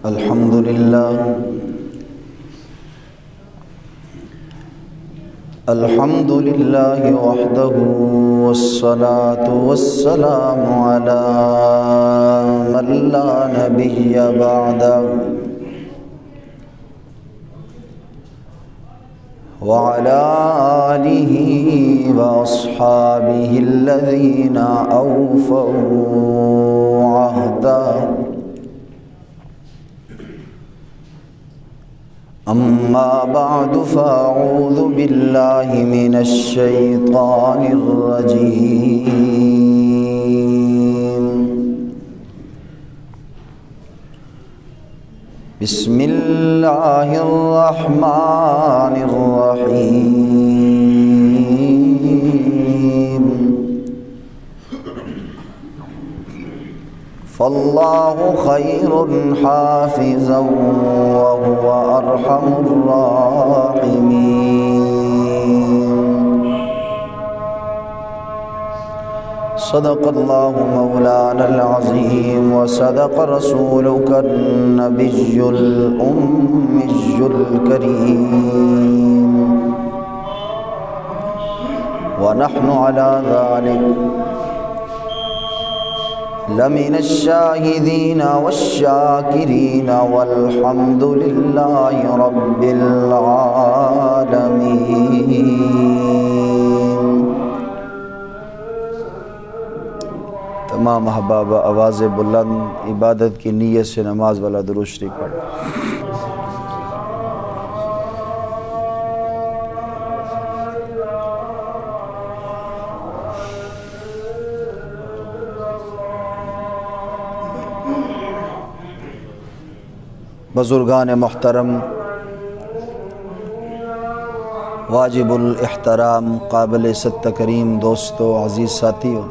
الحمد لله الحمد لله وحده والصلاة والسلام على من لا نبي بعده وعلى آله وأصحابه الذين أوفوا عهده أما بعد فأعوذ بالله من الشيطان الرجيم بسم الله الرحمن الرحيم فالله خير حافظا وهو أرحم الراحمين صدق الله مولانا العظيم وصدق رسولك النبي الأمي الكريم ونحن على ذلك لمن الشاهدين والشاكرين والحمد لله رب العالمين۔ تمام احباب آواز بلند عبادت کی نیت سے نماز والا درود شریف پڑھ۔ بزرگان محترم، واجب الاحترام، قابل عزت تکریم دوستو، عزیز ساتھیو،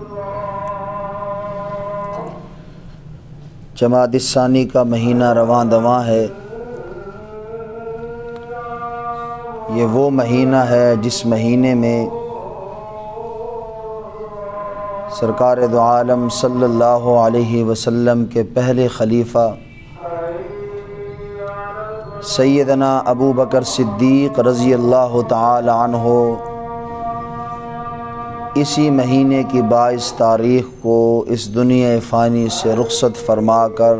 جمادی الثانی کا مہینہ رواں دواں ہے۔ یہ وہ مہینہ ہے جس مہینے میں سرکار دو عالم صلی اللہ علیہ وسلم کے پہلے خلیفہ سیدنا ابو بکر صدیق رضی اللہ تعالی عنہ اسی مہینے کی 22 تاریخ کو اس دنیا فانی سے رخصت فرما کر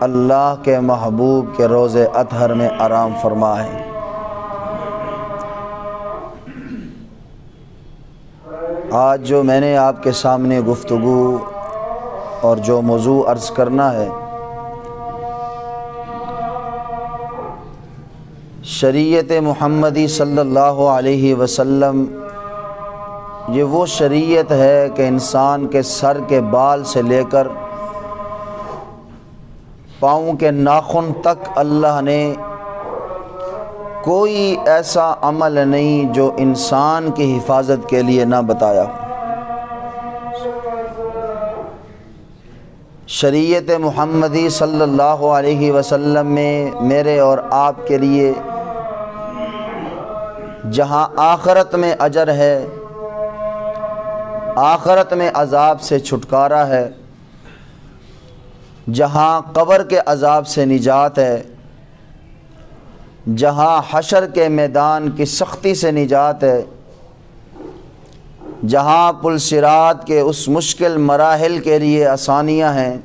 اللہ کے محبوب کے روض اطہر میں آرام فرما ہے۔ آج جو میں نے آپ کے سامنے گفتگو اور جو موضوع عرض کرنا ہے، شریعت محمدی صلی اللہ علیہ وسلم یہ وہ شریعت ہے کہ انسان کے سر کے بال سے لے کر پاؤں کے ناخن تک اللہ نے کوئی ایسا عمل نہیں جو انسان کی حفاظت کے لیے نہ بتایا ہو۔ شریعت محمدی صلی اللہ علیہ وسلم میں میرے اور آپ کے لیے جہاں آخرت میں اجر ہے، آخرت میں عذاب سے چھٹکارا ہے، جہاں قبر کے عذاب سے نجات ہے، جہاں حشر کے میدان کی سختی سے نجات ہے، جہاں پل صراط کے اس مشکل مراحل کے لیے آسانیاں ہیں،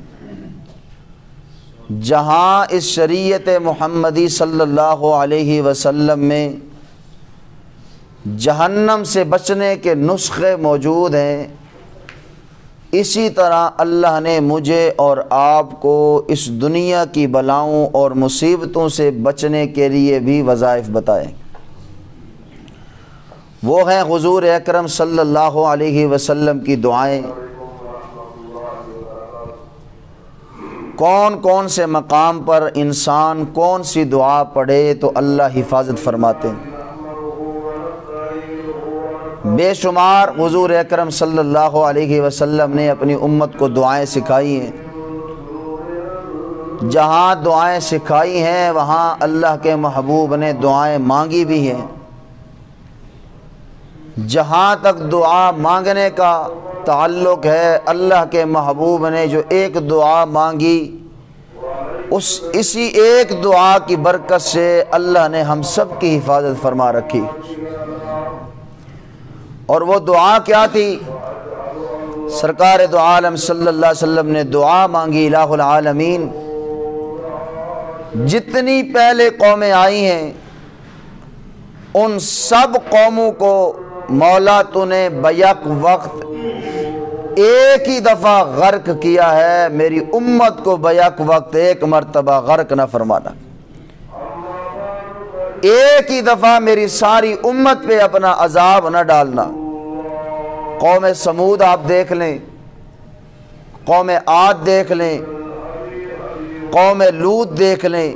جہاں اس شریعت محمدی صلی اللہ علیہ وسلم میں جہنم سے بچنے کے نسخے موجود ہیں، اسی طرح اللہ نے مجھے اور آپ کو اس دنیا کی بلاؤں اور مصیبتوں سے بچنے کے لیے بھی وظائف بتائے۔ وہ ہیں حضور اکرم صلی اللہ علیہ وسلم کی دعائیں۔ کون کون سے مقام پر انسان کون سی دعا پڑھے تو اللہ حفاظت فرماتے ہیں۔ بے شمار حضور اکرم صلی اللہ علیہ وسلم نے اپنی امت کو دعائیں سکھائی ہیں۔ جہاں دعائیں سکھائی ہیں وہاں اللہ کے محبوب نے دعائیں مانگی بھی ہیں۔ جہاں تک دعا مانگنے کا تعلق ہے، اللہ کے محبوب نے جو ایک دعا مانگی، اسی ایک دعا کی برکت سے اللہ نے ہم سب کی حفاظت فرما رکھی۔ اور وہ دعا کیا تھی؟ سرکار دو عالم صلی اللہ علیہ وسلم نے دعا مانگی، الہ العالمین جتنی پہلے قومیں آئی ہیں ان سب قوموں کو مولا تو نے بیک وقت ایک ہی دفعہ غرق کیا ہے، میری امت کو بیک وقت ایک مرتبہ غرق نہ فرمانا، ایک ہی دفعہ میری ساری امت پہ اپنا عذاب نہ ڈالنا۔ قوم سمود آپ دیکھ لیں، قوم عاد دیکھ لیں، قوم لوط دیکھ لیں،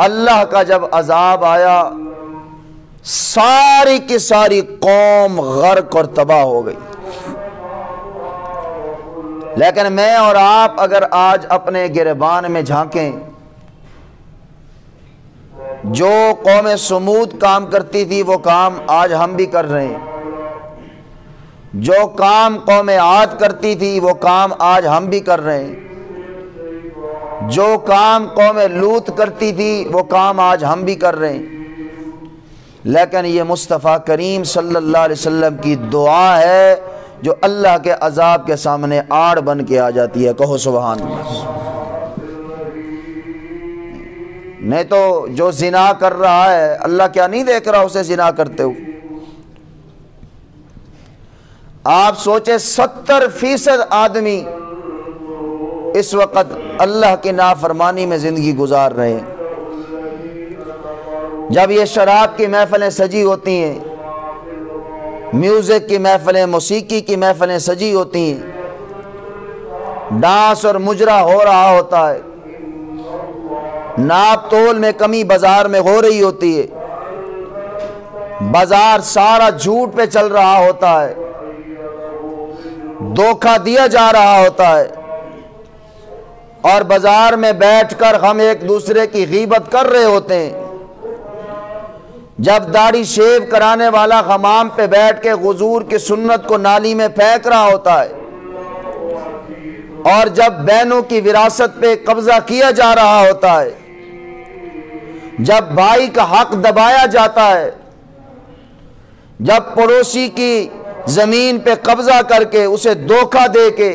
اللہ کا جب عذاب آیا ساری کی ساری قوم غرق اور تباہ ہو گئی۔ لیکن میں اور آپ اگر آج اپنے گریبان میں جھانکیں، جو قوم سمود کام کرتی تھی وہ کام آج ہم بھی کر رہے ہیں، جو کام قوم عاد کرتی تھی وہ کام آج ہم بھی کر رہے ہیں، جو کام قوم لوط کرتی تھی وہ کام آج ہم بھی کر رہے ہیں۔ لیکن یہ مصطفیٰ کریم صلی اللہ علیہ وسلم کی دعا ہے جو اللہ کے عذاب کے سامنے آڑ بن کے آ جاتی ہے، کہو سبحان اللہ۔ نہیں تو جو زنا کر رہا ہے اللہ کیا نہیں دیکھ رہا اسے زنا کرتے ہو؟ آپ سوچیں 70% آدمی اس وقت اللہ کی نافرمانی میں زندگی گزار رہے ہیں۔ جب یہ شراب کی محفلیں سجی ہوتی ہیں، میوزک کی محفلیں، موسیقی کی محفلیں سجی ہوتی ہیں، ڈانس اور مجرا ہو رہا ہوتا ہے، ناپ تول میں کمی بازار میں ہو رہی ہوتی ہے، بازار سارا جھوٹ پہ چل رہا ہوتا ہے، دھوکہ دیا جا رہا ہوتا ہے، اور بازار میں بیٹھ کر ہم ایک دوسرے کی غیبت کر رہے ہوتے ہیں۔ جب داڑھی شیو کرانے والا حمام پہ بیٹھ کے حضور کی سنت کو نالی میں پھینک رہا ہوتا ہے، اور جب بہنوں کی وراثت پہ قبضہ کیا جا رہا ہوتا ہے، جب بھائی کا حق دبایا جاتا ہے، جب پڑوسی کی زمین پہ قبضہ کر کے اسے دھوکہ دے کے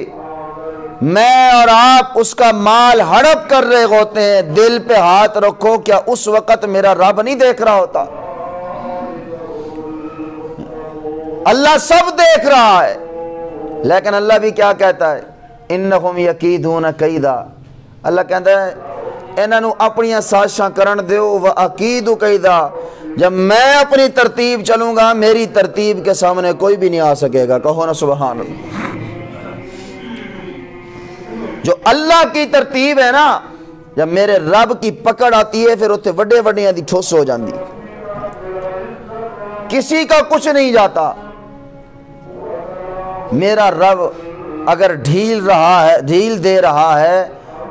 میں اور آپ اس کا مال ہڑپ کر رہے ہوتے ہیں، دل پہ ہاتھ رکھو، کیا اس وقت میرا رب نہیں دیکھ رہا ہوتا؟ اللہ سب دیکھ رہا ہے، لیکن اللہ بھی کیا کہتا ہے؟ انہم یکیدون کیدا، اللہ کہتا ہے انہاں نو اپنی سازشاں کرن دیو، وَأَكِيدُ کیدا، جب میں اپنی ترتیب چلوں گا میری ترتیب کے سامنے کوئی بھی نہیں آ سکے گا، کہو نا سبحان اللہ۔ جو اللہ کی ترتیب ہے نا، جب میرے رب کی پکڑ آتی ہے پھر اتنے وڈے وڈیاں دی ٹھوس ہو جاندی، کسی کا کچھ نہیں جاتا۔ میرا رب اگر ڈھیل دے رہا ہے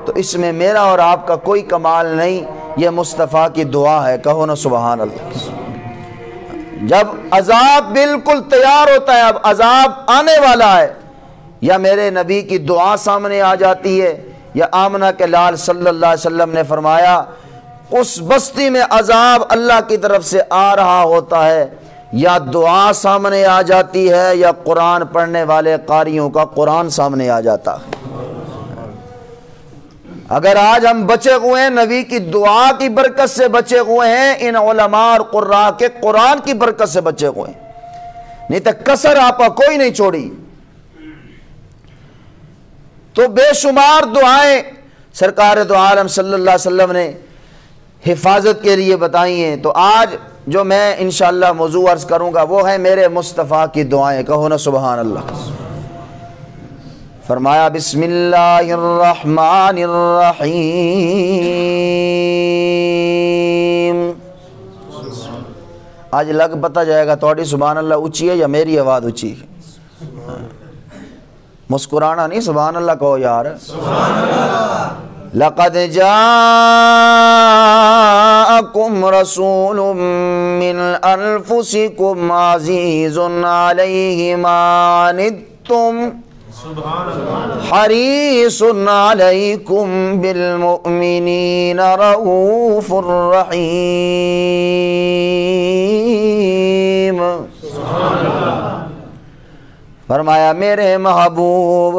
تو اس میں میرا اور آپ کا کوئی کمال نہیں، یہ مصطفیٰ کی دعا ہے، کہو نا سبحان اللہ۔ جب عذاب بالکل تیار ہوتا ہے، اب عذاب آنے والا ہے، یا میرے نبی کی دعا سامنے آ جاتی ہے، یا آمنہ کے لال صلی اللہ علیہ وسلم نے فرمایا اس بستی میں عذاب اللہ کی طرف سے آ رہا ہوتا ہے، یا دعا سامنے آ جاتی ہے، یا قرآن پڑھنے والے قاریوں کا قرآن سامنے آ جاتا ہے۔ اگر آج ہم بچے ہوئے ہیں نبی کی دعا کی برکت سے بچے ہوئے ہیں، ان علماء اور قراء کے قرآن کی برکت سے بچے ہوئے ہیں، نہیں تو کسر آپا کوئی نہیں چھوڑی۔ تو بے شمار دعائیں سرکار دو عالم صلی اللہ علیہ وسلم نے حفاظت کے لیے بتائی ہیں۔ تو آج جو میں انشاءاللہ موضوع عرض کروں گا وہ ہے میرے مصطفیٰ کی دعائیں، کہو نا سبحان اللہ۔ فرمایا بسم اللہ الرحمن الرحیم۔ آج لگ پتہ جائے گا تھوڑی سبحان اللہ اونچی ہے یا میری آواز اونچی ہے۔ مسکرانا نہیں، سبحان اللہ کہو یار، سبحان اللہ۔ لقد جاءكم رسول من أنفسكم عزيز عليه ما عنتم حريص عليكم بالمؤمنين رؤوف رحيم. فرمایا میرے محبوب،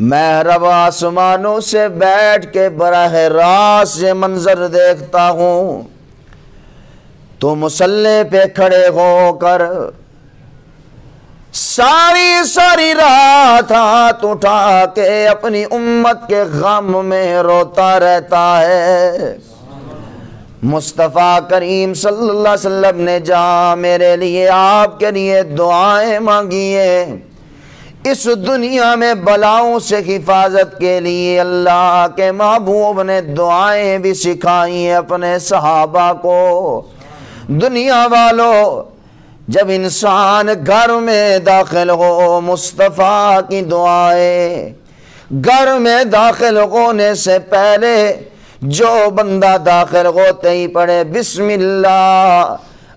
میں رب آسمانوں سے بیٹھ کے براہ راست یہ منظر دیکھتا ہوں، تو مصلی پہ کھڑے ہو کر ساری رات ہاتھ اٹھا کے اپنی امت کے غم میں روتا رہتا ہے. مصطفیٰ کریم صلی اللہ علیہ وسلم نے جہاں میرے لیے آپ کے لیے دعائیں مانگی ہیں، اس دنیا میں بلاؤں سے حفاظت کے لیے اللہ کے محبوب نے دعائیں بھی سکھائی ہیں اپنے صحابہ کو. دنیا والوں، جب انسان گھر میں داخل ہو، مصطفیٰ کی دعائیں گھر میں داخل ہونے سے پہلے جو بندہ داخل ہوتے ہی پڑھے بسم اللہ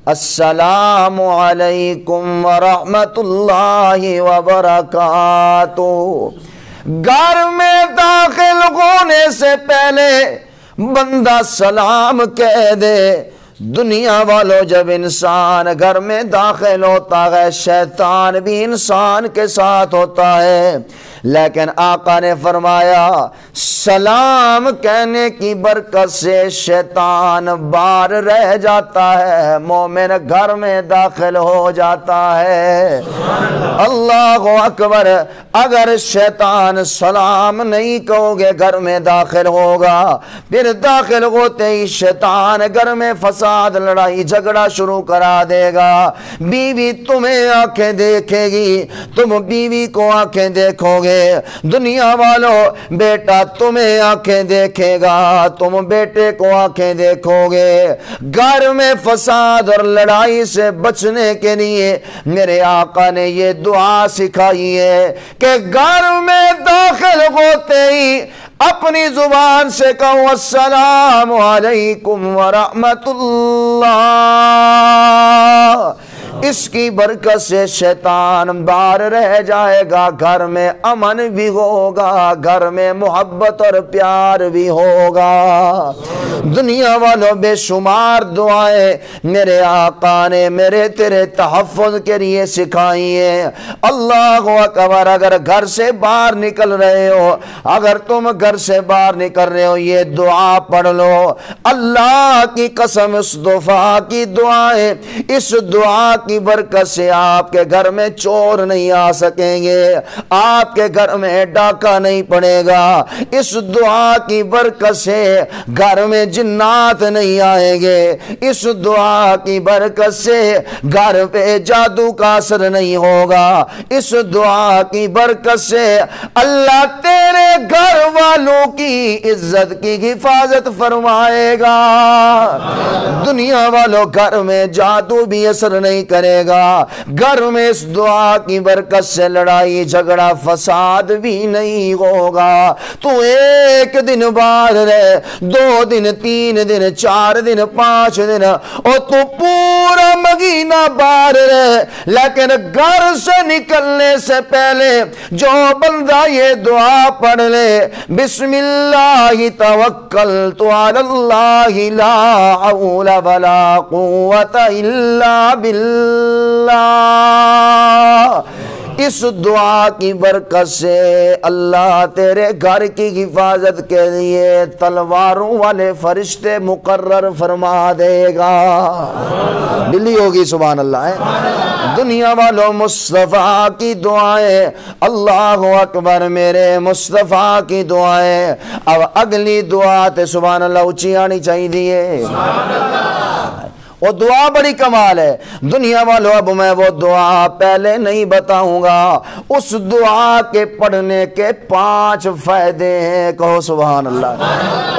السلام علیکم ورحمت اللہ وبرکاتہ، گھر میں داخل ہونے سے پہلے بندہ سلام کہہ دے. دنیا والوں، جب انسان گھر میں داخل ہوتا ہے شیطان بھی انسان کے ساتھ ہوتا ہے، لیکن آقا نے فرمایا سلام کہنے کی برکت سے شیطان باہر رہ جاتا ہے، مومن گھر میں داخل ہو جاتا ہے. اللہ اکبر. اگر شیطان سلام نہیں کہو گے گھر میں داخل ہوگا، پھر داخل ہوتے ہی شیطان گھر میں فساد، لڑائی جھگڑا شروع کرا دے گا. بیوی تمہیں آنکھیں دیکھے گی، تم بیوی کو آنکھیں دیکھو گے. دنیا والوں، بیٹا تمہیں آنکھیں دیکھے گا، تم بیٹے کو آنکھیں دیکھو گے. گھر میں فساد اور لڑائی سے بچنے کے لیے میرے آقا نے یہ دعا سکھائی ہے کہ گھر میں داخل ہوتے ہی اپنی زبان سے کہو السلام علیکم ورحمت اللہ. اس کی برکت سے شیطان باہر رہ جائے گا، گھر میں امن بھی ہوگا، گھر میں محبت اور پیار بھی ہوگا. دنیا والوں، بے شمار دعائیں میرے آقا نے میرے تیرے تحفظ کے لیے سکھائی ہیں. اللہ اکبر. اگر گھر سے باہر نکل رہے ہو، اگر تم گھر سے باہر نکل رہے ہو، یہ دعا پڑھ لو. اللہ کی قسم، اس دعا کی دعائیں، اس دعا کی برکت سے آپ کے گھر میں چور نہیں آ سکیں گے، آپ کے گھر میں ڈاکہ نہیں پڑے گا. اس دعا کی برکت سے گھر میں جنات نہیں آئیں گے. اس دعا کی برکت سے گھر پہ جادو کا اثر نہیں ہوگا. اس دعا کی برکت سے اللہ تیرے گھر والوں کی عزت کی حفاظت فرمائے گا. دنیا والوں، گھر میں جادو بھی اثر نہیں کرے گا. گھر میں اس دعا کی برکت سے لڑائی جھگڑا فساد بھی نہیں ہوگا. تو ایک دن بعد رہے، 2 دن، 3 دن، 4 دن، 5 دن، اور تو پورا مہینہ باہر رہے، لیکن گھر سے نکلنے سے پہلے جو بندہ یہ دعا پڑھ لے بسم اللہ توکلت علی اللہ لا حول ولا قوت الا باللہ، اس دعا کی برکت سے اللہ تیرے گھر کی حفاظت کے لیے تلواروں والے فرشتے مقرر فرما دے گا. بلی ہوگی سبحان اللہ ہے. دنیا والوں، مصطفیٰ کی دعائیں، اللہ اکبر، میرے مصطفیٰ کی دعائیں. اب اگلی دعا تے سبحان اللہ اونچی آنی چاہیے. وہ دعا بڑی کمال ہے. دنیا والوں، اب میں وہ دعا پہلے نہیں بتاؤں گا. اس دعا کے پڑھنے کے 5 فائدے ہیں. کہو سبحان اللہ.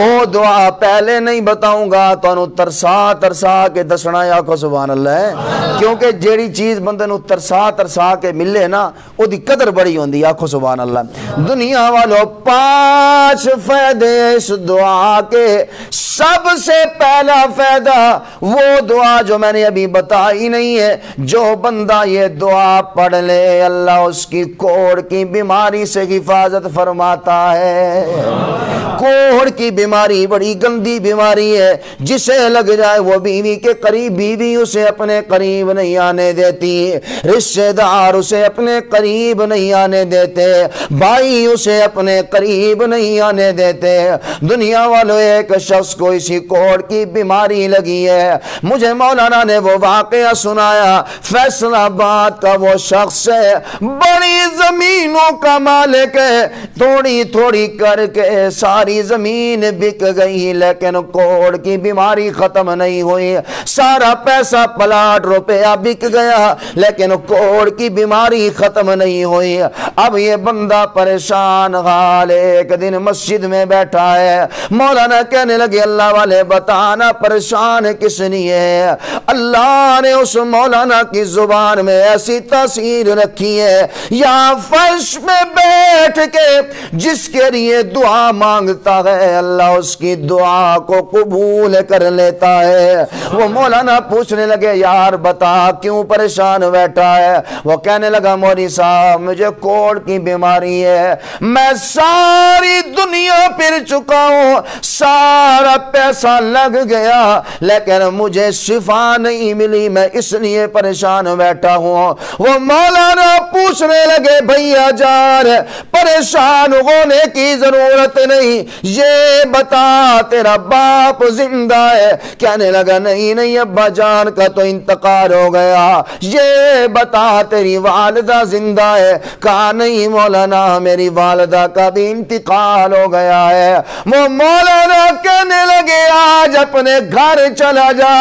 وہ دعا پہلے نہیں بتاؤں گا تو ترسا کے دسنا یا کو سبحان اللہ ہے. کیونکہ جیڑی چیز بندے نو ترسا ترسا کے ملے نا او دی قدر بڑی ہوندی. آکھو سبحان اللہ. دنیا والوں 5 فائدے اس دعا کے. سب سے پہلا فائدہ وہ دعا جو میں نے ابھی بتائی نہیں ہے, جو بندہ یہ دعا پڑھ لے اللہ اس کی کوڑ کی بیماری سے حفاظت فرماتا ہے. کوڑ کی بیماری بڑی گندی بیماری ہے, جسے لگ جائے وہ بیوی کے قریب, بیوی اسے اپنے قریب نہیں آنے دیتی, رشتہ دار اسے اپنے قریب نہیں آنے دیتے, بھائی اسے اپنے قریب نہیں آنے دیتے. دنیا والوں ایک شخص کو اسی کوڑ کی بیماری لگی ہے. مجھے مولانا نے وہ واقعہ سنایا. فیصل آباد کا وہ شخص ہے, بڑی زمینوں کا مالک ہے, تھوڑی تھوڑی کر کے ساری زمین بک گئی, لیکن کوڑ کی بیماری ختم نہیں ہوئی. سارا پیسہ پلاٹ روپیہ بک گیا, لیکن کوڑ کی بیماری ختم نہیں ہوئی. اب یہ بندہ پریشان حال ایک دن مسجد میں بیٹھا ہے. مولانا کہنے لگے اللہ والے بتانا پریشان کس لیے ہے. اللہ نے اس مولانا کی زبان میں ایسی تاثیر رکھی ہے, یا فرش میں بیٹھ کے جس کے لیے دعا مانگتا ہے اللہ اس کی دعا کو قبول کر لیتا ہے. وہ مولانا پوچھنے لگے یار بتا کیوں پریشان بیٹھا ہے. وہ کہنے لگا مولوی صاحب مجھے کوڑ کی بیماری ہے, میں ساری دنیا پھر چکا ہوں, سارا پیسہ لگ گیا, لیکن مجھے شفا نہیں ملی, میں اس لیے پریشان بیٹھا ہوں. وہ مولانا پوچھنے لگے بھیا جان پریشان ہونے کی ضرورت نہیں, یہ بتا تیرا باپ زندہ ہے. کہنے لگا نہیں نہیں ابا جان کا تو انتقال ہو گیا. یہ بتا تیری والدہ زندہ ہے. کہا نہیں مولانا میری والدہ کا بھی انتقال ہو گیا ہے. وہ مولانا کہنے لگے آج اپنے گھر چلا جا,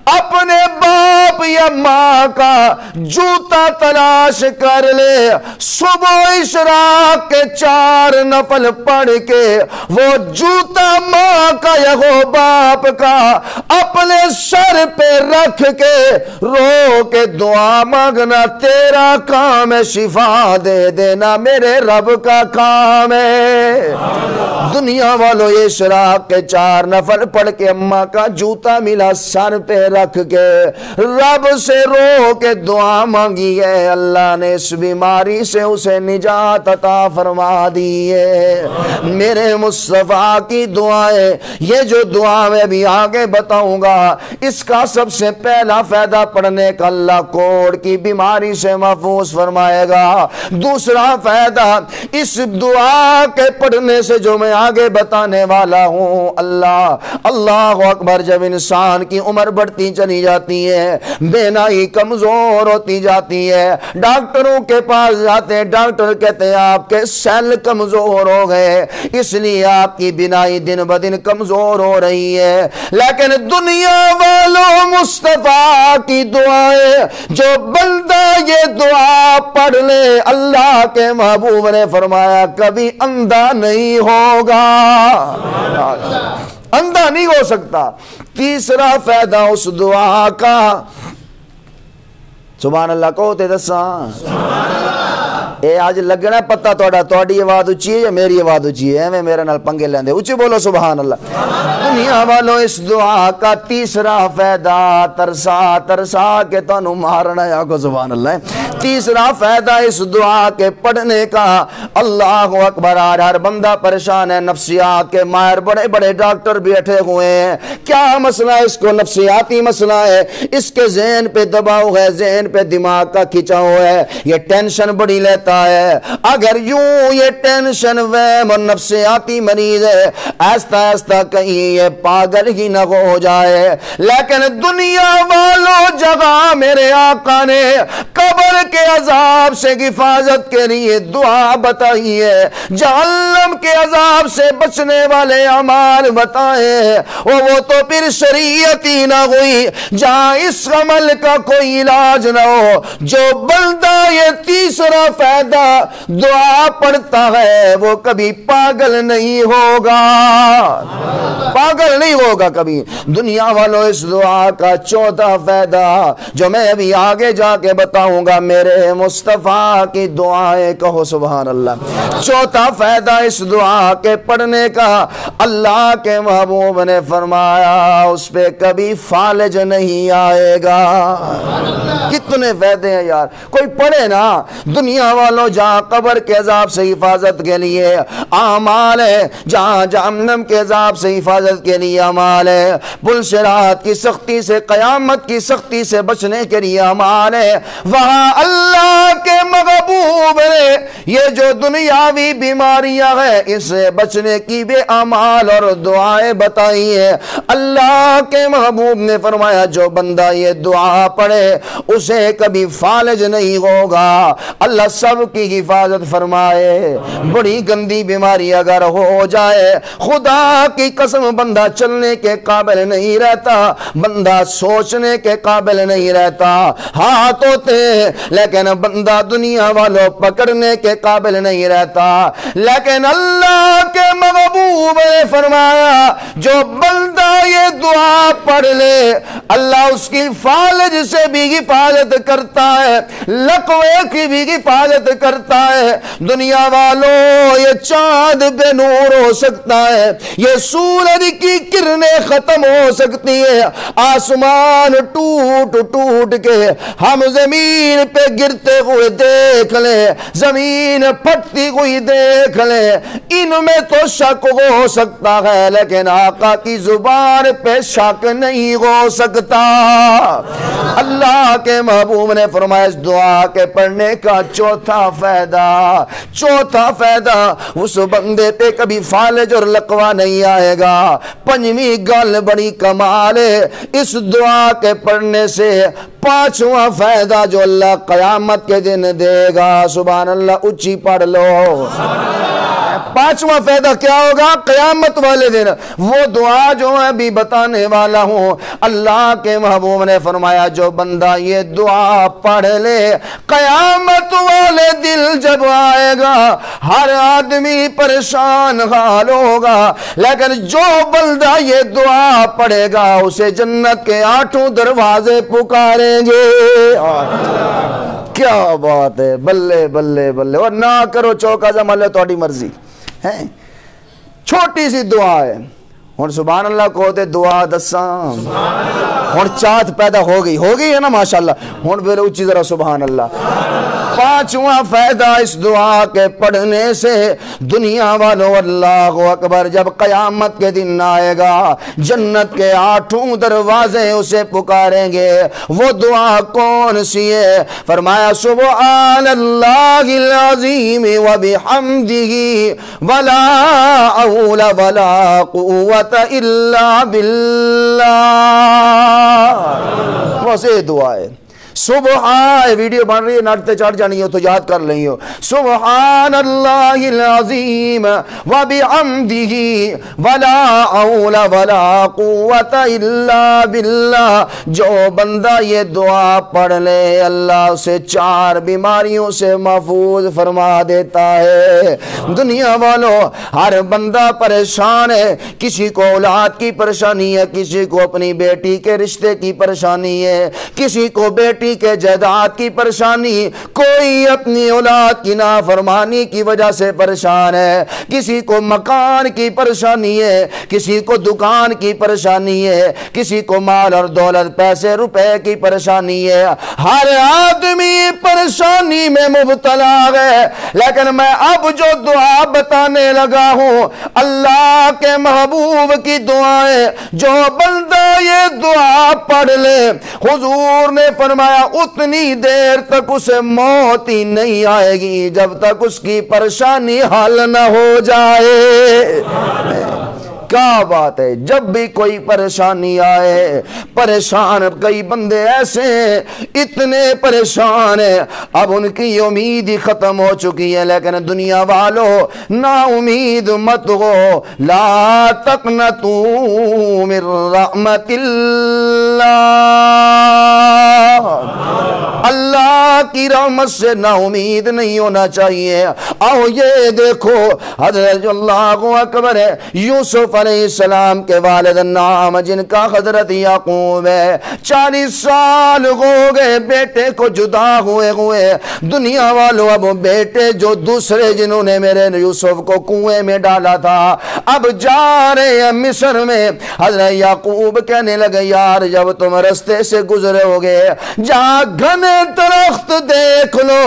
اپنے باپ یا ماں کا جوتا تلاش کر لے, صبح اشراق کے 4 نفل پڑھ کے وہ جوتا ماں کا یا وہ باپ کا اپنے سر پہ رکھ کے رو کے دعا مانگنا. تیرا کام ہے, شفا دے دینا میرے رب کا کام ہے. دنیا والوں یہ اشراق کے 4 نفل پڑھ کے اماں کا جوتا ملا, سر پہ رکھ کے رب سے رو کے دعا مانگی ہے, اللہ نے اس بیماری سے اسے نجات عطا فرما دی ہے. میرے مصطفیٰ کی دعائیں, یہ جو دعا میں بھی آگے بتاؤں گا, اس کا سب سے پہلا فائدہ پڑھنے کا اللہ کوڑ کی بیماری سے محفوظ فرمائے گا. دوسرا فائدہ اس دعا کے پڑھنے سے جو میں آگے بتانے والا ہوں, اللہ اکبر, جب انسان کی عمر بڑھتی چلی جاتی ہے, بینائی کمزور ہوتی جاتی ہے, ڈاکٹروں کے پاس جاتے ہیں, ڈاکٹر کہتے ہیں آپ کے سیل کمزور ہو گئے, اس لیے آپ کی بینائی دن بدن کمزور ہو رہی ہے. لیکن دنیا والوں مصطفیٰ کی دعائیں, جو بندہ یہ دعا پڑھ لے اللہ کے محبوب نے فرمایا کبھی اندھا نہیں ہوگا, اندھا نہیں ہو سکتا. تیسرا فائدہ اس دعا کا, سبحان اللہ کہو تے دساں. اے آج لگنا پتہ توڑی آواز اچھی ہے یا میری آواز اچھی ہے, میں میرے نال پنگے لیندے, اچھی بولو سبحان اللہ. دنیا والوں اس دعا کا تیسرا فائدہ, ترسا ترسا کے تانوں مارنا ہے, آگو سبحان اللہ. تیسرا فائدہ اس دعا کے پڑھنے کا, اللہ اکبر. آج ہر بندہ پریشان ہے, نفسیات کے ماہر بڑے بڑے ڈاکٹر بیٹھے ہوئے ہیں. کیا مسئلہ ہے؟ اس کو نفسیاتی مسئلہ ہے, اس کے ذہن پہ دباؤ ہے, ذہن پہ دماغ کا کھچاؤ ہے, یہ ٹینشن بڑی لیتا ہے. اگر یوں یہ ٹینشن وہم اور نفسیاتی مریض ہے, ایستا ایستا کہیں یہ پاگل ہی نہ ہو جائے. لیکن دنیا والوں جگہ میرے آقا نے قبر کے عذاب سے حفاظت کے لیے دعا بتائی ہے, جہنم کے عذاب سے بچنے والے اعمال بتائے, وہ تو پھر شریعت ہی نہ ہوئی جہاں اس عمل کا کوئی علاج نہ ہو. جو بندہ یہ تیسرا فائدہ دعا پڑھتا ہے وہ کبھی پاگل نہیں ہوگا، پاگل نہیں ہوگا کبھی۔ دنیا والوں اس دعا کا چوتھا فائدہ جو میں ابھی آگے جا کے بتاؤں گا، میرے مصطفیٰ کی دعائیں کہو سبحان اللہ۔ چوتھا فائدہ اس دعا کے پڑھنے کا، اللہ کے محبوب نے فرمایا اس پہ کبھی فالج نہیں آئے گا۔ کتنے فائدے ہیں یار، کوئی پڑھے نا۔ دنیا والوں جہاں قبر کے عذاب سے حفاظت کے لیے اعمال ہے، جہاں جہنم کے عذاب سے حفاظت کے لیے اعمال ہے، پل صراط کی سختی سے، قیامت کی سختی سے بچنے کے لیے اعمال ہے، وہاں اللہ کے محبوب نے یہ جو دنیاوی بیماریاں ہیں اس سے بچنے کی بھی اعمال اور دعائیں بتائی ہیں۔ اللہ کے محبوب نے فرمایا جو بندہ یہ دعا پڑھے اسے کبھی فالج نہیں ہوگا۔ اللہ سب کی حفاظت فرمائے۔ بڑی گندی بیماری اگر ہو جائے، خدا کی قسم بندہ چلنے کے قابل نہیں رہتا، بندہ سوچنے کے قابل نہیں رہتا، ہاتھ ہوتے لیکن بندہ دنیا والوں پکڑنے کے قابل نہیں رہتا، لیکن اللہ کے محبوب نے فرمایا جو بندہ یہ دعا پڑھ لے اللہ اس کی فالج سے بھی حفاظت کرتا ہے، لقوے کی بھی حفاظت کرتا ہے۔ دنیا والوں یہ چاند بے نور ہو سکتا ہے، یہ سورج کی کرنیں ختم ہو سکتی ہے، آسمان ٹوٹ ٹوٹ کے ہم زمین پہ گرتے ہوئے دیکھ لیں، زمین پھٹتی ہوئی دیکھ لیں، ان میں تو شک ہو سکتا ہے لیکن آقا کی زبان پہ شک نہیں ہو سکتا۔ اللہ کے محبوب نے فرمایا اس دعا کے پڑھنے کا چوتھا فائدہ اس بندے پہ کبھی فالج اور لقوہ نہیں آئے گا۔ پنجویں گل بڑی کمال ہے اس دعا کے پڑھنے سے، پانچواں فائدہ جو اللہ قیامت کے دن دے گا، سبحان اللہ اچھی پڑھ لو۔ پانچواں فائدہ کیا ہوگا قیامت والے دن؟ وہ دعا جو میں ابھی بتانے والا ہوں، اللہ کے محبوب نے فرمایا جو بندہ یہ دعا پڑھ لے قیامت والے دن جب آئے گا ہر آدمی پریشان حال ہوگا، لیکن جو بندہ یہ دعا پڑھے گا اسے جنت کے 8 دروازے پکاریں گے۔ کیا بات ہے، بلے بلے بلے۔ اور نہ کرو چوکا جمال ہے تھوڑی مرضی ہے، چھوٹی سی دعا ہے۔ ہن سبحان اللہ کو ہوتے دعا دساں، ہن چاہت پیدا ہو گئی ہے نا ماشاءاللہ، ہن پھر اچھی ذرا سبحان اللہ۔ پانچواں فائدہ اس دعا کے پڑھنے سے، دنیا والوں اللہ اکبر، جب قیامت کے دن آئے گا جنت کے 8 دروازے اسے پکاریں گے۔ وہ دعا کون سی ہے؟ فرمایا سبحان اللہ العظیم وبحمدہ ولا حول ولا قوت الا باللہ۔ ویسے دعا ہے سبحان، ویڈیو بن رہی ہے ناٹتے چڑھ جانی ہو تو یاد کر لیں ہو، سبحان اللہ العظیم وبحمدہ ولا حول ولا قوت الا باللہ۔ جو بندہ یہ دعا پڑھ لے اللہ اسے 4 بیماریوں سے محفوظ فرما دیتا ہے۔ دنیا والوں ہر بندہ پریشان ہے، کسی کو اولاد کی پریشانی ہے، کسی کو اپنی بیٹی کے رشتے کی پریشانی ہے، کسی کو بیٹی کے جائیداد کی پریشانی، کوئی اپنی اولاد کی نافرمانی کی وجہ سے پریشان ہے، کسی کو مکان کی پریشانی ہے، کسی کو دکان کی پریشانی ہے، کسی کو مال اور دولت پیسے روپے کی پریشانی ہے۔ ہر آدمی پریشانی میں مبتلا ہے، لیکن میں اب جو دعا بتانے لگا ہوں اللہ کے محبوب کی دعائیں، جو بندہ یہ دعا پڑھ لے حضور نے فرمایا اتنی دیر تک اسے موت ہی نہیں آئے گی جب تک اس کی پریشانی حل نہ ہو جائے۔ کیا بات ہے، جب بھی کوئی پریشانی آئے، پریشان کئی بندے ایسے ہیں اتنے پریشان ہیں اب ان کی امید ہی ختم ہو چکی ہے، لیکن دنیا والوں نا امید مت ہو، لا تقنطوا من رحمت اللہ۔ اللہ کی رحمت سے نا امید نہیں ہونا چاہیے۔ آؤ یہ دیکھو حضرت اللہ اکبر ہے، یوسف علیہ السلام کے والد نام جن کا حضرت یعقوب ہے، 40 سال ہو گئے بیٹے کو جدا ہوئے دنیا والوں اب بیٹے جو دوسرے جنہوں نے میرے یوسف کو کنویں میں ڈالا تھا اب جا رہے ہیں مصر میں۔ حضرت یعقوب کہنے لگے یار جب تم رستے سے گزرے ہوگے جہاں گھنے درخت دیکھ لو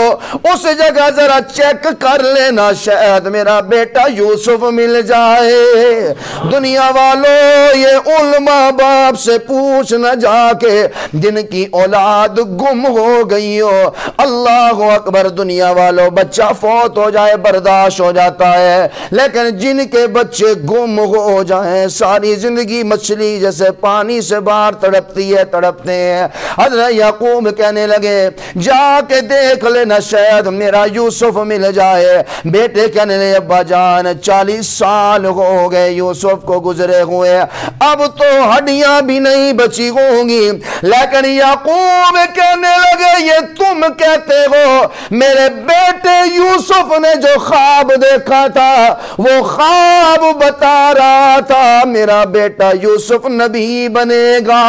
اس جگہ ذرا چیک کر لینا شاید میرا بیٹا یوسف مل جائے۔ دنیا والوں یہ علماء باپ سے پوچھنا جا کے جن کی اولاد گم ہو گئی ہو، اللہ اکبر دنیا والوں بچہ فوت ہو جائے برداشت ہو جاتا ہے، لیکن جن کے بچے گم ہو جائیں ساری زندگی مچھلی جیسے پانی سے باہر تڑپتی ہے تڑپتے ہیں۔ حضرت یعقوب کہنے لگے جا کے دیکھ لینا شاید میرا یوسف مل جائے۔ بیٹے کہنے لگے ابا جان 40 سال ہو گئے یوسف کو گزرے ہوئے، اب تو ہڈیاں بھی نہیں بچی ہوں گی۔ لیکن یعقوب کہنے لگے یہ تم کہتے ہو، میرے بیٹے یوسف نے جو خواب دیکھا تھا وہ خواب بتا رہا تھا میرا بیٹا یوسف نبی بنے گا۔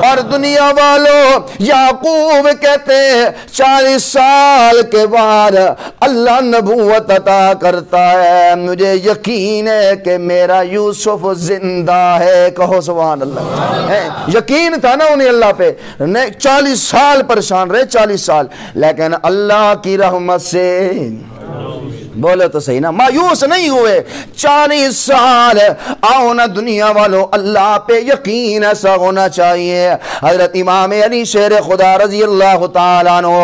اور دنیا والوں یعقوب کہتے 40 سال کے بعد اللہ نبوت عطا کرتا ہے، مجھے یقین ہے کہ میرا یوسف زندہ ہے، کہو سبحان اللہ۔ یقین تھا نا انہیں اللہ پہ، 40 سال پریشان رہے 40 سال، لیکن اللہ کی رحمت سے بولے تو صحیح نا مایوس نہیں ہوئے 40 سال۔ آؤ نا دنیا والوں اللہ پہ یقین ایسا ہونا چاہیے۔ حضرت امام علی شیر خدا رضی اللہ تعالیٰ عنہ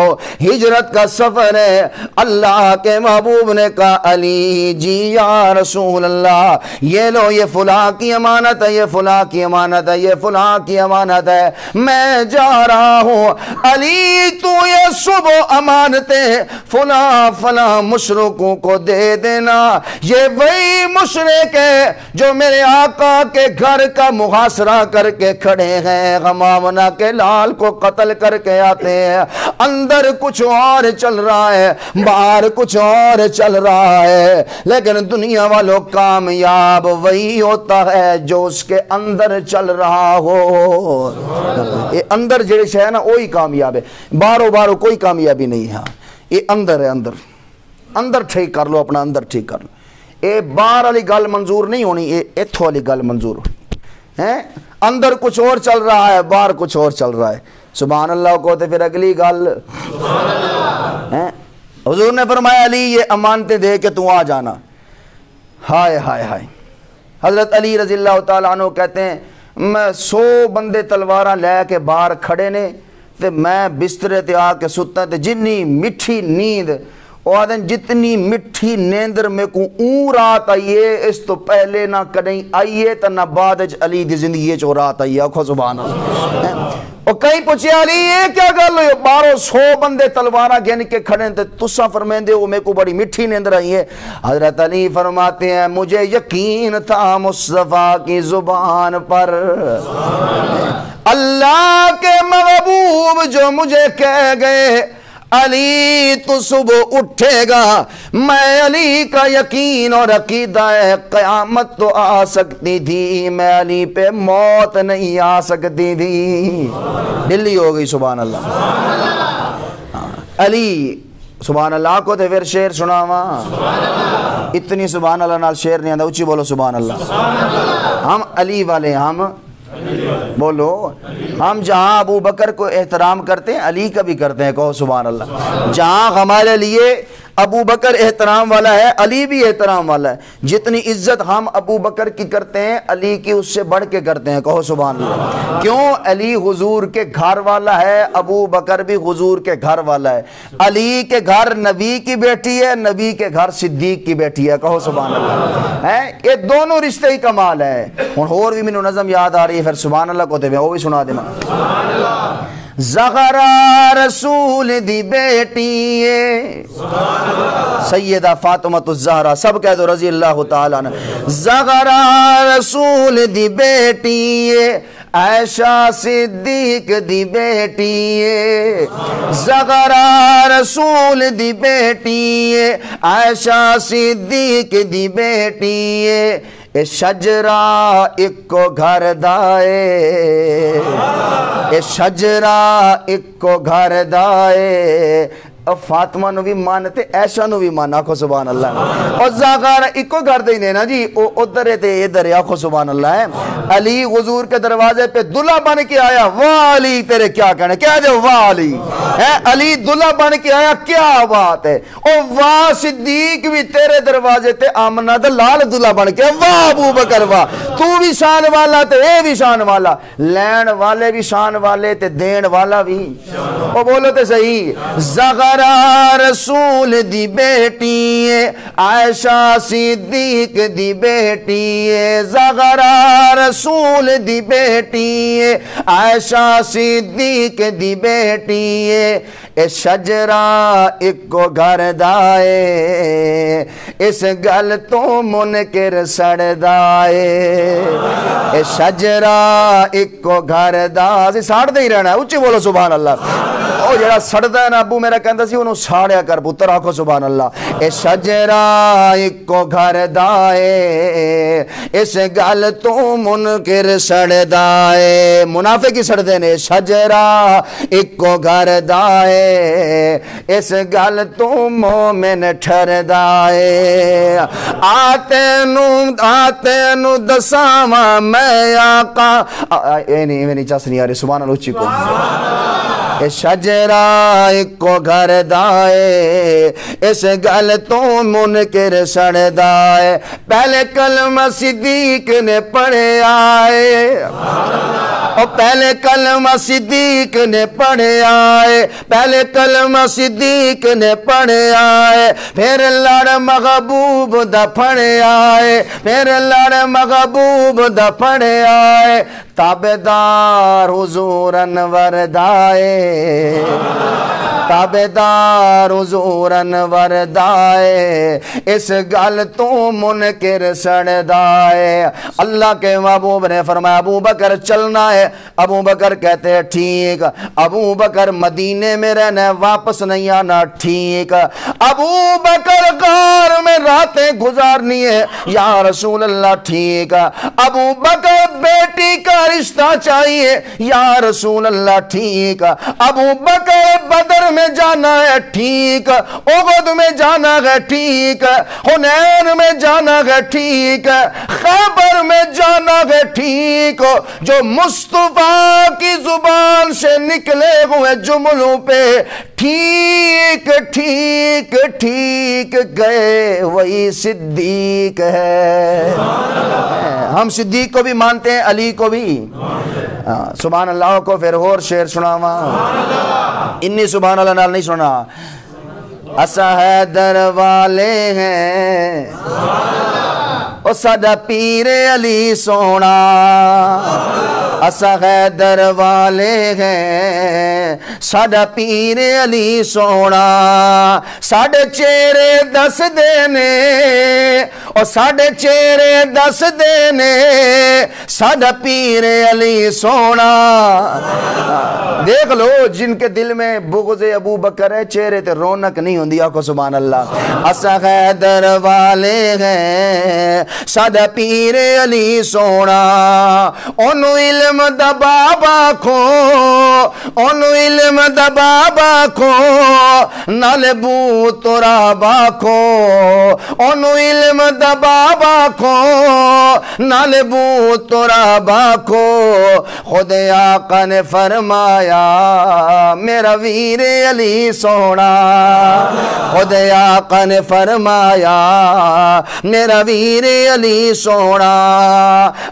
ہجرت کا سفر ہے، اللہ کے محبوب نے کہا علی جی یا رسول اللہ یہ لو یہ فلاں کی امانت ہے، یہ فلاں کی امانت ہے، یہ فلاں کی امانت ہے، میں جا رہا ہوں۔ علی تو یہ صبح امانتیں فلاں فلاں مشرکوں کو دے دینا، یہ وہی مشرک ہے جو میرے آقا کے گھر کا محاصرہ کر کے کھڑے ہیں، غمامنہ کے لال کو قتل کر کے آتے ہیں، اندر کچھ اور چل رہا ہے باہر کچھ اور چل رہا ہے، لیکن دنیا والوں کامیاب وہی ہوتا ہے جو اس کے اندر چل رہا ہو۔ یہ اندر جڑے شے ہے نا وہی کامیاب ہے، باہروں کوئی کامیابی نہیں ہے، یہ اندر ہے، اندر ٹھیک کر لو اپنا اندر ٹھیک کر لو۔ اے باہر والی گل منظور نہیں ہونی، اے ایتھوں والی گل منظور ہونی ہے۔ اندر کچھ اور چل رہا ہے باہر کچھ اور چل رہا ہے، سبحان اللہ کو تے پھر اگلی گل حضور نے فرمایا علی یہ امانتیں دے کے تو آ جانا۔ ہائے ہائے ہائے، حضرت علی رضی اللہ تعالیٰ عنہ کہتے ہیں میں 100 بندے تلواراں لے کے باہر کھڑے نے تے میں بسترے تے آ کے ستا تے جنی میٹھی نیند وہ آدھیں جتنی مٹھی نیندر میں کو رات آئیے اس تو پہلے نہ کدیں آئیے تا نہ بعد علی دی زندگی چو رات آئیے، آکھو سبحان اللہ۔ اور کہیں پوچھے علی یہ کیا گل ہوئی، 1200 بندے تلوارہ گن کے کھڑے تھے تسا فرمیندے ہو میں کو بڑی مٹھی نیندر آئی ہے۔ حضرت علی فرماتے ہیں مجھے یقین تھا مصطفیٰ کی زبان پر، اللہ کے محبوب جو مجھے کہہ گئے علی تو صبح اٹھے گا، میں علی کا یقین اور عقیدہ ہے قیامت تو آ سکتی تھی، میں علی پہ موت نہیں آ سکتی تھی۔ دلی ہو گئی سبحان اللہ۔ علی سبحان اللہ کو تے پھر شعر سناواں، اتنی سبحان اللہ نال شعر نہیں آندا، اچھی بولو سبحان اللہ۔ ہم علی والے، ہم بولو ہم جہاں ابو بکر کو احترام کرتے ہیں علی کا بھی کرتے ہیں، کہو سبحان اللہ۔ جہاں ہمارے لیے ابو بکر احترام والا ہے علی بھی احترام والا ہے، جتنی عزت ہم ابو بکر کی کرتے ہیں علی کی اس سے بڑھ کے کرتے ہیں، کہو سبحان اللہ۔ کیوں؟ علی حضور کے گھر والا ہے، ابو بکر بھی حضور کے گھر والا ہے، علی کے گھر نبی کی بیٹی ہے، نبی کے گھر صدیق کی بیٹی ہے، کہو سبحان اللہ۔ یہ دونوں رشتے ہی کمال ہے۔ اور بھی میں نظم یاد آ رہی ہے، پھر سبحان اللہ کو وہ بھی سنا دینا۔ زہرا رسول دی بیٹی سیدہ فاطمۃ الزہرا، سب کہہ دو رضی اللہ تعالیٰ عنہ۔ زہرا رسول دی بیٹی عائشہ صدیق دی بیٹی ہے، زغرا رسول دی بیٹی ہے، عائشہ صدیق دی بیٹی ہے، اے شجرہ ایک کو گھر دائے، اے شجرہ ایک کو گھر دائے، فاطمہ نو بھی مانتے، عائشہ نو بھی مان، آکھو سبحان اللہ۔ اور زغرا ایک کو گھر دے نا جی، ادھر تے ادھر، آکھو سبحان اللہ ہے۔ علی حضور کے دروازے پہ دلہا بن کے آیا، واہ علی تیرے کیا کہنے، کیا جو واہ علی ہے، علی دلہا بن کے آیا، کیا بات ہے، اور واہ صدیق بھی تیرے دروازے تے آمنہ دا لال دلہا بن کے، واہ ابو بکر واہ، تو بھی شان والا تے اے بھی شان والا، لین والے بھی شان والے تے دین والا بھی، وہ بولو تے صحیح۔ زغرا رسول دی بیٹی ہے، عائشہ صدیق دی بیٹی ہے، زغرا رسول دی بیٹی ہے، عائشہ صدیق دی بیٹی ہے، اے شجرہ ایک کو گھر دائے، اس گل تو منکر سڑ دائے، اے شجرہ ایک کو گھر دائے، ساڑ دے ہی رہنا ہے، اچھی بولو سبحان اللہ۔ او جڑا سڑدا ہے نا ابو میرا کہندا سی انہوں ساڑیا کر پتر، آکھو سبحان اللہ۔ اے شجرہ ایک کو گھر دائے، اس گل تو منکر سڑ دائے، منافق ہی سڑ دینے، شجرہ ایک کو گھر دائے، اس گل تو مومن ٹھر دائے، آتے نو دساواں میں آقا، اے نہیں چاس نہیں آ رہی، سبحان اللہ اچھی کو۔ اے شجرہ ایک کو گھر دائے، اس گل تو منکر سڑ دائے، پہلے کلمہ صدیق نے پڑھے آئے، اور پہلے کلمہ صدیق نے پڑھے آئے، پہلے کلمہ صدیق نے پڑھے آئے، پھر لڑ محبوب دا پڑھے آئے، پھر لڑ محبوب دا پڑھے آئے، تابدار حضور انور دائے، تابدار حضور انور دائے، اس گل تو منکر سڑ دائے۔ اللہ کے محبوب نے فرمایا ابو بکر چلنا ہے، ابو بکر کہتے ہیں ٹھیک، ابو بکر مدینے میں رہنا ہے، واپس نہیں آنا، ٹھیک، ابو بکر غار میں راتیں گزارنی ہے، یا رسول اللہ ٹھیک، ابو بکر بیٹی کا رشتہ چاہیے، یا رسول اللہ ٹھیک، ابو بکر بدر میں جانا ہے، ٹھیک، احد میں جانا ہے، ٹھیک، حنین میں جانا ہے، ٹھیک، خیبر میں جانا ہے، ٹھیک، جو مصطفیٰ کی زبان سے نکلے ہوئے جملوں پہ ٹھیک ٹھیک ٹھیک گئے وہی صدیق ہے۔ ہم صدیق کو بھی مانتے ہیں، علی کو بھی، سبحان اللہ کو پھر اور شعر سناواں، انی سبحان اللہ نال نہیں سنا، اسا حیدر والے ہیں، او ساڈا پیر علی سونا، اسا حیدر والے ہیں، ساڈا پیر علی سونا، ساڈے چہرے دس دینے، اور ساڈے چہرے دس دینے، ساڈا پیر علی سونا۔ دیکھ لو جن کے دل میں بغض ابو بکر ہے، چہرے تے رونق نہیں ہوندی، آکھو سبحان اللہ۔ اسا حیدر والے ہیں، ساڈا پیر علی سونا، اونوں علم دا بابا کھو، اونوں علم دا بابا کھو، نال بو ترابا کھو، اونوں علم دا بابا کھو، نال بو ترابا کھو، خود آقا نے فرمایا میرا ویر علی سونا، خود آقا نے فرمایا میرا ویر علی سونا،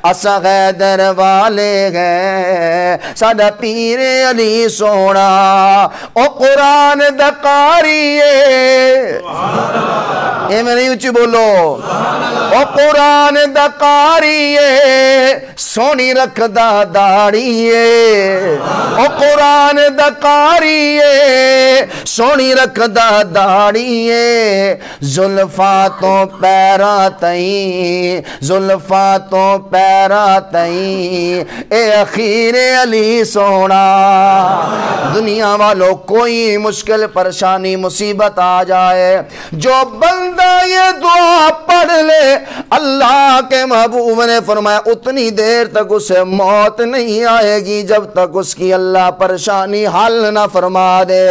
اسا حیدر والے ہیں، ساڈا پیر علی سونا، او قرآن دا قاری ہے، اے میں نہیں اچھی بولو، او قرآن دا قاری ہے، سونی رکھ دا داڑی ہے، او قرآن دا قاری ہے، سونی رکھ دا داڑی ہے، زلفاں تو پیرا تئیں، زلفاں تو پیرا تئیں، اے اخیر علی سونا۔ دنیا والوں کوئی مشکل پریشانی مصیبت آ جائے، جو بندہ یہ دعا پڑھ لے، اللہ کے محبوب نے فرمایا اتنی دیر تک اسے موت نہیں آئے گی جب تک اس کی اللہ پریشانی حل نہ فرما دے۔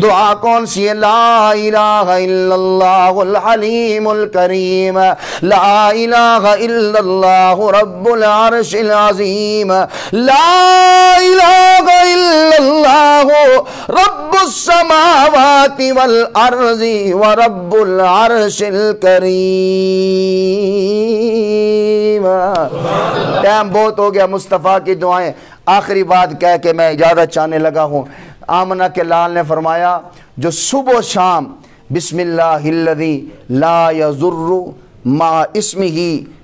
دعا کون سی ہے؟ لا الہ الا اللہ الحلیم الکریم، لا الہ الا اللہ رب العرش العظیم، لا الہ الا اللہ رب السماوات والارض ورب العرش الکریم۔ ٹائم بہت ہو گیا، مصطفیٰ کی دعائیں آخری بات کہہ کے میں اجازت چاہنے لگا ہوں۔ آمنہ کے لال نے فرمایا جو صبح و شام بسم اللہ الذی لا یضر مع اسمہ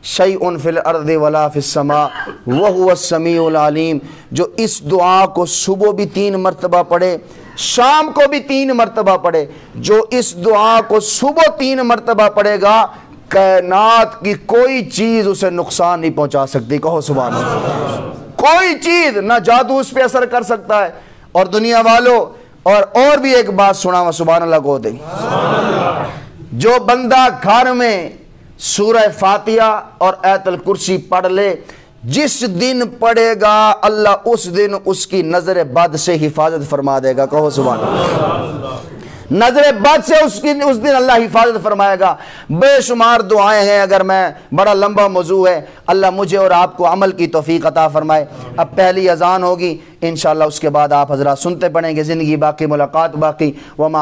شیء فی الارض ولا فی السماء وہو السمیع العلیم، جو اس دعا کو صبح بھی 3 مرتبہ پڑھے، شام کو بھی 3 مرتبہ پڑھے، جو اس دعا کو صبح 3 مرتبہ پڑھے گا کائنات کی کوئی چیز اسے نقصان نہیں پہنچا سکتی۔ کہو سبحان اللہ۔ کوئی چیز، نہ جادو اس پہ اثر کر سکتا ہے۔ اور دنیا والوں اور بھی ایک بات سنا، سبحان اللہ کو دیں، جو بندہ گھر میں سورہ فاتحہ اور آیت الکرسی پڑھ لے، جس دن پڑھے گا اللہ اس دن اس کی نظر بد سے حفاظت فرما دے گا۔ کہو سبحان اللہ۔ نظر بد سے اس دن اللہ حفاظت فرمائے گا۔ بے شمار دعائیں ہیں، اگر میں بڑا لمبا موضوع ہے، اللہ مجھے اور آپ کو عمل کی توفیق عطا فرمائے۔ اب پہلی اذان ہوگی انشاءاللہ، اس کے بعد آپ حضرات سنتے پڑھیں گے، زندگی باقی، ملاقات باقی۔ وما